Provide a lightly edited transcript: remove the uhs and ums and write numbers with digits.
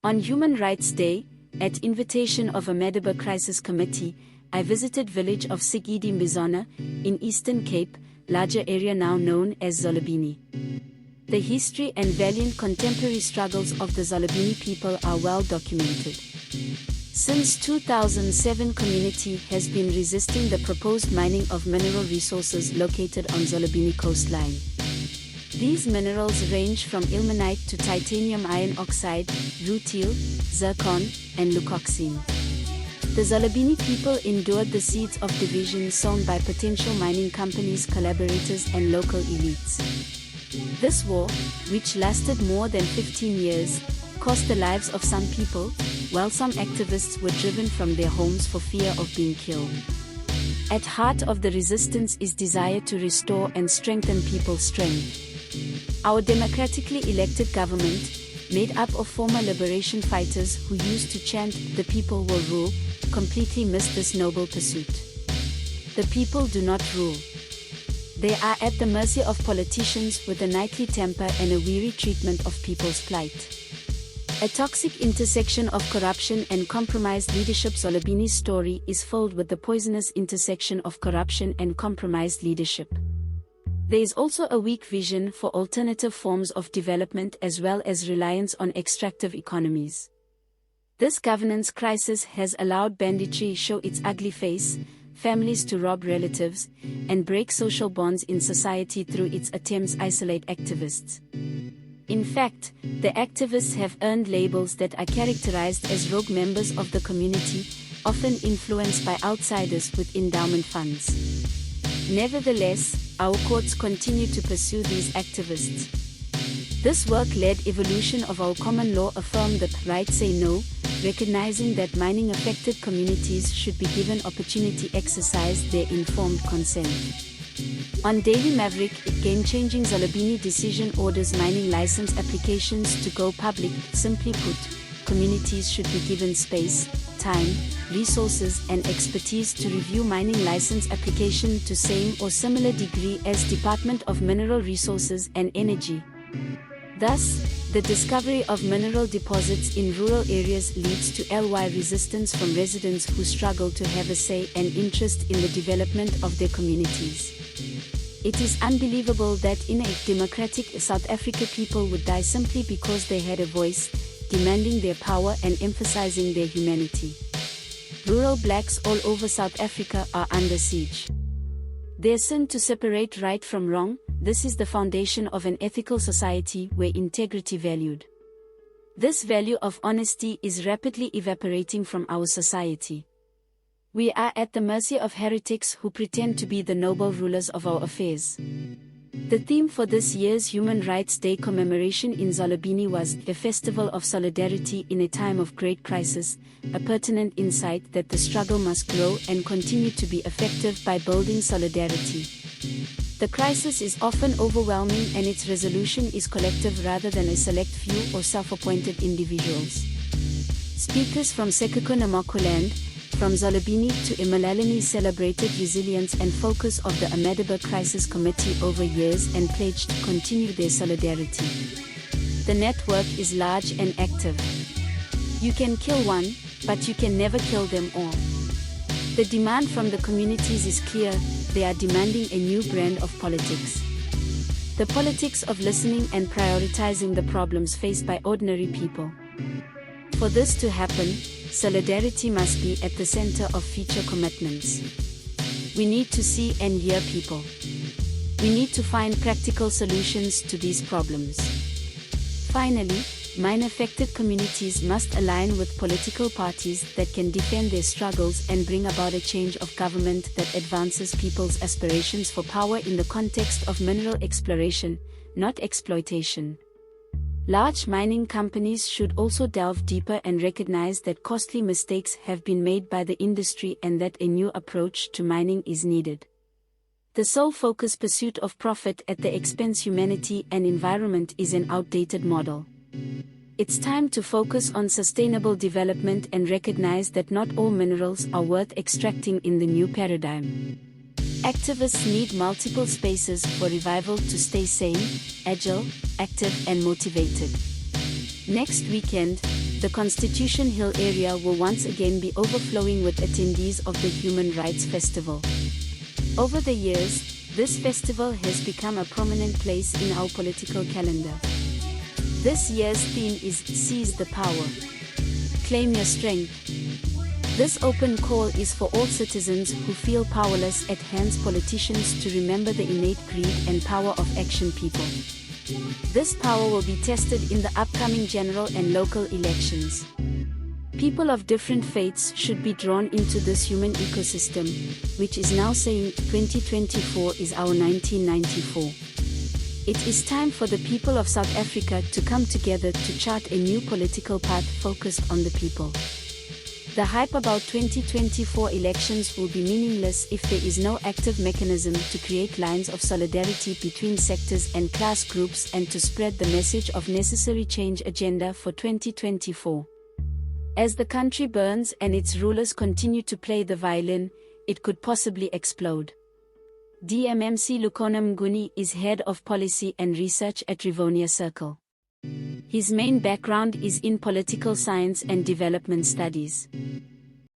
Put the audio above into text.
On Human Rights Day, at invitation of a Medeba Crisis Committee, I visited village of Sigidi Mbizana, in Eastern Cape, larger area now known as Zolobeni. The history and valiant contemporary struggles of the Zolobeni people are well documented. Since 2007, community has been resisting the proposed mining of mineral resources located on Zolobeni coastline. These minerals range from ilmenite to titanium iron oxide, rutile, zircon, and leucoxene. The Zolobeni people endured the seeds of division sown by potential mining companies, collaborators, and local elites. This war, which lasted more than 15 years, cost the lives of some people, while some activists were driven from their homes for fear of being killed. At heart of the resistance is desire to restore and strengthen people's strength. Our democratically elected government, made up of former liberation fighters who used to chant "the people will rule," completely missed this noble pursuit. The people do not rule. They are at the mercy of politicians with a knightly temper and a weary treatment of people's plight. A toxic intersection of corruption and compromised leadership. Zolobeni's story is filled with the poisonous intersection of corruption and compromised leadership. There is also a weak vision for alternative forms of development as well as reliance on extractive economies. This governance crisis has allowed banditry show its ugly face, families to rob relatives, and break social bonds in society through its attempts to isolate activists. In fact, the activists have earned labels that are characterized as rogue members of the community, often influenced by outsiders with endowment funds. Nevertheless, our courts continue to pursue these activists. This work-led evolution of our common law affirmed the right say no, recognizing that mining-affected communities should be given opportunity to exercise their informed consent. On Daily Maverick, game-changing Zolobeni decision orders mining license applications to go public. Simply put, communities should be given space, time, resources and expertise to review mining license application to same or similar degree as Department of Mineral Resources and Energy. Thus, the discovery of mineral deposits in rural areas leads to LY resistance from residents who struggle to have a say and interest in the development of their communities. It is unbelievable that in a democratic South Africa people would die simply because they had a voice, demanding their power and emphasizing their humanity. Rural blacks all over South Africa are under siege. Their sin to separate right from wrong, this is the foundation of an ethical society where integrity valued. This value of honesty is rapidly evaporating from our society. We are at the mercy of heretics who pretend to be the noble rulers of our affairs. The theme for this year's Human Rights Day commemoration in Zolobeni was a festival of solidarity in a time of great crisis, a pertinent insight that the struggle must grow and continue to be effective by building solidarity. The crisis is often overwhelming and its resolution is collective rather than a select few or self-appointed individuals. Speakers from Sekoko Namaqualand, from Zolobeni to Emaleleni celebrated resilience and focus of the Medeba Crisis Committee over years and pledged to continue their solidarity. The network is large and active. You can kill one, but you can never kill them all. The demand from the communities is clear, they are demanding a new brand of politics. The politics of listening and prioritizing the problems faced by ordinary people. For this to happen, solidarity must be at the center of future commitments. We need to see and hear people. We need to find practical solutions to these problems. Finally, mine-affected communities must align with political parties that can defend their struggles and bring about a change of government that advances people's aspirations for power in the context of mineral exploration, not exploitation. Large mining companies should also delve deeper and recognize that costly mistakes have been made by the industry and that a new approach to mining is needed. The sole-focused pursuit of profit at the expense of humanity and environment is an outdated model. It's time to focus on sustainable development and recognize that not all minerals are worth extracting in the new paradigm. Activists need multiple spaces for revival to stay sane, agile, active and motivated. Next weekend, the Constitution Hill area will once again be overflowing with attendees of the Human Rights Festival. Over the years, this festival has become a prominent place in our political calendar. This year's theme is Seize the Power. Claim your strength. This open call is for all citizens who feel powerless at hands politicians to remember the innate greed and power of action people. This power will be tested in the upcoming general and local elections. People of different faiths should be drawn into this human ecosystem, which is now saying 2024 is our 1994. It is time for the people of South Africa to come together to chart a new political path focused on the people. The hype about 2024 elections will be meaningless if there is no active mechanism to create lines of solidarity between sectors and class groups and to spread the message of necessary change agenda for 2024. As the country burns and its rulers continue to play the violin, it could possibly explode. DMMC Lukhona Mnguni is Head of Policy and Research at Rivonia Circle. His main background is in political science and development studies.